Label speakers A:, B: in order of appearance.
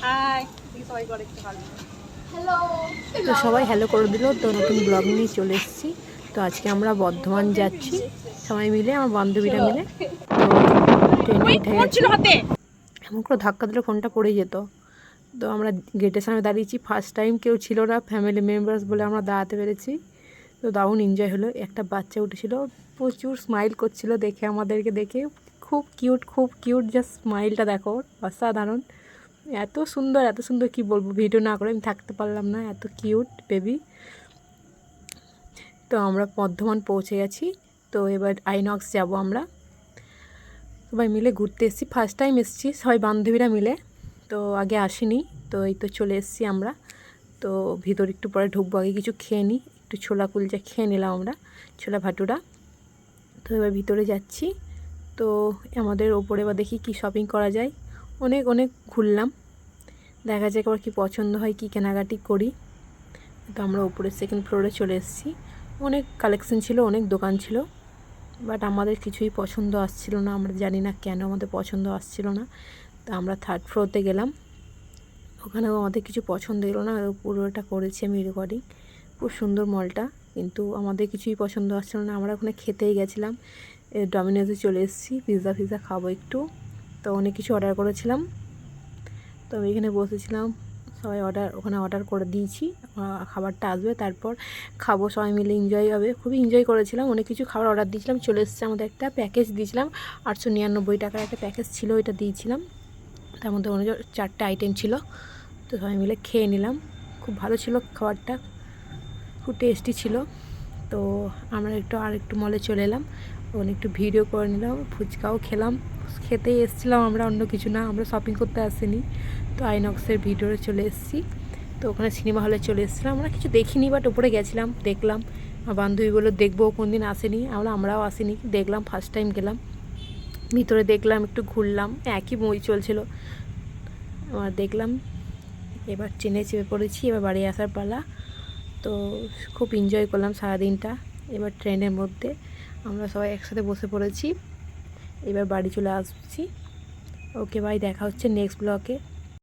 A: High সবাই করে একটু ভালো
B: হ্যালো।
C: তো সবাই হ্যালো করে দিল। তো নতুন ব্লগ নিয়ে চলে এসেছি। তো আজকে আমরা বর্ধমান যাচ্ছি সবাই মিলে, আমার বান্ধবীরা মিলে। তো ট্রেনে উঠে গেছি। এমন করে ধাক্কা দিলে ফোনটা পড়ে যেত। তো আমরা গেটের সামনে দাঁড়িয়েছি, ফার্স্ট টাইম কেউ ছিল না ফ্যামিলি মেম্বার্স বলে আমরা দাঁড়াতে পেরেছি। তো দারুণ এনজয় হলো। একটা বাচ্চা উঠেছিল, প্রচুর স্মাইল করছিল দেখে, আমাদেরকে দেখে খুব কিউট, খুব কিউট। জাস্ট স্মাইলটা দেখো, অসাধারণ, এত সুন্দর এত সুন্দর, কি বলবো, ভিডিও না করে আমি থাকতে পারলাম না, এত কিউট বেবি। তো আমরা বর্ধমান পৌঁছে গেছি। তো এবার আইনক্স যাব আমরা সবাই মিলে ঘুরতে এসেছি, ফার্স্ট টাইম এসেছি সবাই বান্ধবীরা মিলে। তো আগে আসিনি, তো এই তো চলে এসেছি আমরা। তো ভিতর একটু পরে ঢুকবো, আগে কিছু খেয়ে নিই, একটু ছোলা কুলচা খেয়ে নিলাম আমরা, ছোলা ভাটুরা। তো এবার ভিতরে যাচ্ছি। তো আমাদের ওপরে বা দেখি কি শপিং করা যায়, অনেক অনেক ঘুরলাম, দেখা যাক আবার কী পছন্দ হয়, কি কেনাকাটি করি। তো আমরা উপরে সেকেন্ড ফ্লোরে চলে এসেছি। অনেক কালেকশন ছিল, অনেক দোকান ছিল, বাট আমাদের কিছুই পছন্দ আসছিল না। আমরা জানি না কেন আমাদের পছন্দ আসছিল না। তো আমরা থার্ড ফ্লোরতে গেলাম, ওখানেও আমাদের কিছু পছন্দ এলো না। পুরোটা করেছি আমি রেকর্ডিং, খুব সুন্দর মলটা, কিন্তু আমাদের কিছুই পছন্দ আসছিল না। আমরা ওখানে খেতেই গেছিলাম, ডমিনোজে চলে এসেছি, পিৎজা খাবো একটু। তো অনেক কিছু অর্ডার করেছিলাম। তো আমি এখানে বসেছিলাম, সবাই ওখানে অর্ডার করে দিয়েছি, খাবারটা আসবে তারপর খাবো, সবাই মিলে এনজয় হবে। খুবই এনজয় করেছিলাম, অনেক কিছু খাবার অর্ডার দিয়েছিলাম, চলে এসেছে। আমাদের একটা প্যাকেজ দিয়েছিলাম, 899 টাকার একটা প্যাকেজ ছিল, ওইটা দিয়েছিলাম। তার মধ্যে অনেক 4টে আইটেম ছিল। তো সবাই মিলে খেয়ে নিলাম, খুব ভালো ছিল খাবারটা, খুব টেস্টি ছিল। তো আমরা আরেকটু মলে চলে এলাম, ওখানে একটু ভিডিও করে নিলাম, ফুচকাও খেলাম। খেতেই এসেছিলাম আমরা, অন্য কিছু না, আমরা শপিং করতে আসিনি। তো আইনক্সের ভিডিওতে চলে এসেছি। তো ওখানে সিনেমা হলে চলে এসেছিলাম, আমরা কিছু দেখিনি, বাট উপরে গেছিলাম, দেখলাম। আমার বান্ধবী বললো দেখবো, কোন দিন আসেনি, আমরাও আসিনি, দেখলাম, ফার্স্ট টাইম গেলাম। ভিতরে দেখলাম, একটু ঘুরলাম, একই বই চলছিল, আমার দেখলাম। এবার ট্রেনে চেপে পড়েছি, এবার বাড়ি আসার পালা। তো খুব এনজয় করলাম সারাদিনটা। এবার ট্রেনের মধ্যে আমরা সবাই একসাথে বসে পড়েছি, এবার বাড়ি চলে আসছি। ওকে, বাই, দেখা হচ্ছে নেক্সট ব্লগে।